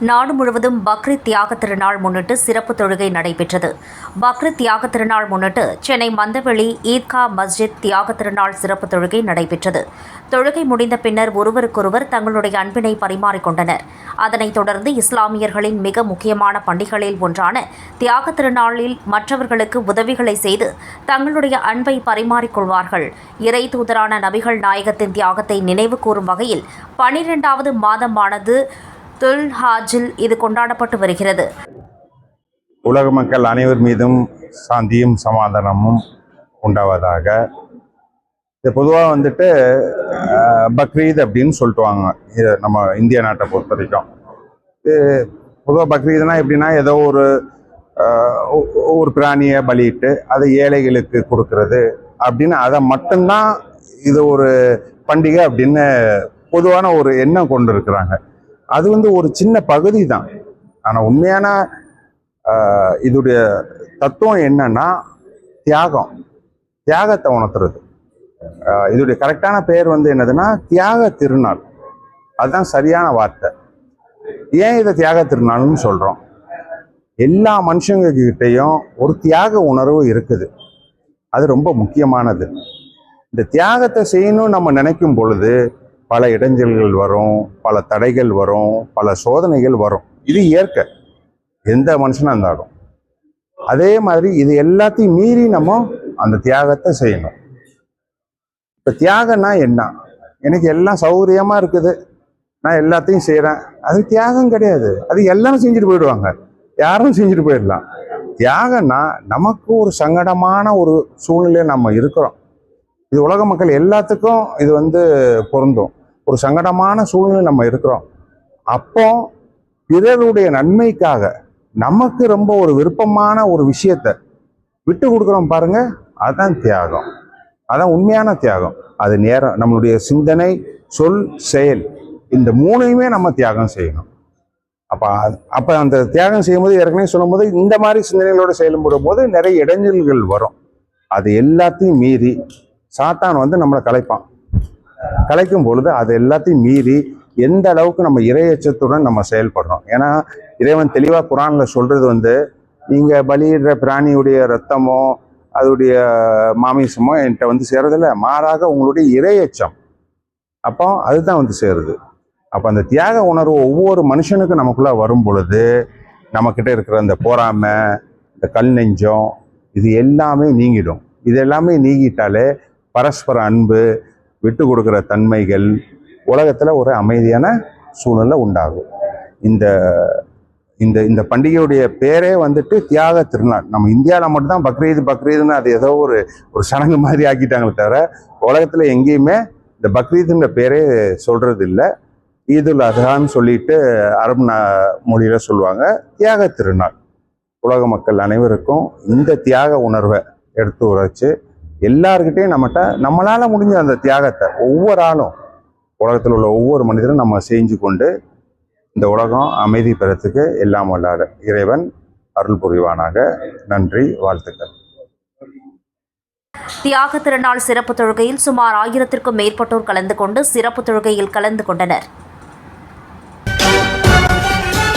நாடு முழுவதும் பக்ரீத் தியாக திருநாள் முன்னிட்டு சிறப்பு தொழுகை நடைபெற்றது. பக்ரீத் தியாக திருநாள் முன்னிட்டு சென்னை மந்தவெளி ஈத்கா மஸ்ஜித் தியாக திருநாள் சிறப்பு தொழுகை நடைபெற்றது. தொழுகை முடிந்த பின்னர் ஒருவருக்கொருவர் தங்களுடைய அன்பினை பரிமாறிக்கொண்டனர். அதனைத் தொடர்ந்து இஸ்லாமியர்களின் மிக முக்கியமான பண்டிகைகளில் ஒன்றான தியாக திருநாளில் மற்றவர்களுக்கு உதவிகளை செய்து தங்களுடைய அன்பை பரிமாறிக்கொள்வார்கள். இறை தூதரான நபிகள் நாயகத்தின் தியாகத்தை நினைவு கூறும் வகையில் 12வது மாதமானது துல் ஹாஜில் இது கொண்டாடப்பட்டு வருகிறது. உலக மக்கள் அனைவர் மீதும் சாந்தியும் சமாதானமும் உண்டாவதாக. இது பொதுவாக பக்ரீத் அப்படின்னு சொல்லிட்டுவாங்க நம்ம இந்திய நாட்டை பொறுத்த வரைக்கும். இது பொதுவாக பக்ரீத்னா எப்படின்னா ஏதோ ஒரு பிராணியை பலியிட்டு அதை ஏழைகளுக்கு கொடுக்கறது அப்படின்னு அதை மட்டும்தான் இது ஒரு பண்டிகை அப்படின்னு பொதுவான ஒரு எண்ணம் கொண்டு இருக்கிறாங்க. அது ஒரு சின்ன பகுதி தான். ஆனால் உண்மையான இதுடைய தத்துவம் என்னன்னா தியாகத்தை உணர்த்துறது. இதுடைய கரெக்டான பெயர் என்னதுன்னா தியாக திருநாள். அதுதான் சரியான வார்த்தை. ஏன் இதை தியாக திருநாள்னு சொல்றோம்? எல்லா மனுஷங்க கிட்டையும் ஒரு தியாக உணர்வு இருக்குது. அது ரொம்ப முக்கியமானது. இந்த தியாகத்தை செய்யணும்னு நம்ம நினைக்கும் பொழுது பல இடைஞ்சல்கள் வரும், பல தடைகள் வரும், பல சோதனைகள் வரும். இது இயற்கை, எந்த மனுஷனாக இருந்தாலும். அதே மாதிரி இது எல்லாத்தையும் மீறி நம்ம அந்த தியாகத்தை செய்யணும். இப்போ தியாகம்னா என்ன? எனக்கு எல்லாம் சௌகரியமாக இருக்குது, நான் எல்லாத்தையும் செய்கிறேன், அது தியாகம் கிடையாது. அது எல்லாரும் செஞ்சுட்டு போயிடுவாங்க, யாரும் செஞ்சுட்டு போயிடலாம். தியாகம்னா நமக்கு ஒரு சங்கடமான ஒரு சூழ்நிலையில் நம்ம இருக்கிறோம். இது உலக மக்கள் எல்லாத்துக்கும் இது பொருந்தும். ஒரு சங்கடமான சூழ்நிலை நம்ம இருக்கிறோம். அப்போ பிறருடைய நன்மைக்காக நமக்கு ரொம்ப ஒரு விருப்பமான ஒரு விஷயத்தை விட்டு கொடுக்குறோம் பாருங்க, அதுதான் தியாகம். அதான் உண்மையான தியாகம். அது நேரம், நம்மளுடைய சிந்தனை, சொல், செயல், இந்த மூணையுமே நம்ம தியாகம் செய்யணும். அப்போ அந்த தியாகம் செய்யும்போது ஏற்கனவே சொல்லும்போது இந்த மாதிரி சிந்தனைகளோட செயல்படும் போது நிறைய இடைஞ்சல்கள் வரும். அது எல்லாத்தையும் மீறி சாத்தான் நம்மளை கலைக்கும் பொழுது அது எல்லாத்தையும் மீறி எந்த அளவுக்கு நம்ம இறையச்சத்துடன் நம்ம செயல்படுறோம். ஏன்னா இறைவன் தெளிவாக குரான்ல சொல்றது நீங்க பலியிடுற பிராணியுடைய ரத்தமோ அதோடைய மாமிசமோ என்கிட்ட சேரதில்லை, மாறாக உங்களுடைய இறையச்சம் அப்போ அதுதான் சேருது. அப்போ அந்த தியாக உணர்வு ஒவ்வொரு மனுஷனுக்கும் நமக்குள்ள வரும் பொழுது நம்மக்கிட்ட இருக்கிற அந்த பொறாமை, இந்த கல் நெஞ்சம், இது எல்லாமே நீங்கிடும். இது எல்லாமே நீங்கிட்டாலே பரஸ்பர அன்பு, விட்டு கொடுக்குற தன்மைகள், உலகத்துல ஒரு அமைதியான சூழ்நிலை உண்டாகும். இந்த இந்த இந்த பண்டிகையுடைய பேரே தியாக திருநாள். நம்ம இந்தியாவில் மட்டும்தான் பக்ரீதுன்னு அது ஏதோ ஒரு சடங்கு மாதிரி ஆக்கிட்டாங்களே தவிர உலகத்துல எங்கேயுமே இந்த பக்ரீதுன்ற பேரே சொல்றது இல்லை. ஈதுல் அத்ஹான்னு சொல்லிட்டு அரபு மொழியில சொல்லுவாங்க. தியாக திருநாள். உலக மக்கள் அனைவருக்கும் இந்த தியாக உணர்வை எடுத்து உரைச்சு எல்லார்கிட்டையும் நம்மளால முடிஞ்ச அந்த தியாகத்தை ஒவ்வொரு ஆளும், உலகத்தில் உள்ள ஒவ்வொரு மனிதரும் நம்ம செஞ்சு கொண்டு இந்த உலகம் அமைதி பெறத்துக்கு எல்லாம் வல்லாத இறைவன் அருள் புரிவானாக. நன்றி, வாழ்த்துக்கள். தியாக திருநாள் சிறப்பு தொழுகையில் சுமார் 1000க்கும் மேற்பட்டோர் கலந்து கொண்டு சிறப்பு தொழுகையில் கலந்து கொண்டனர்.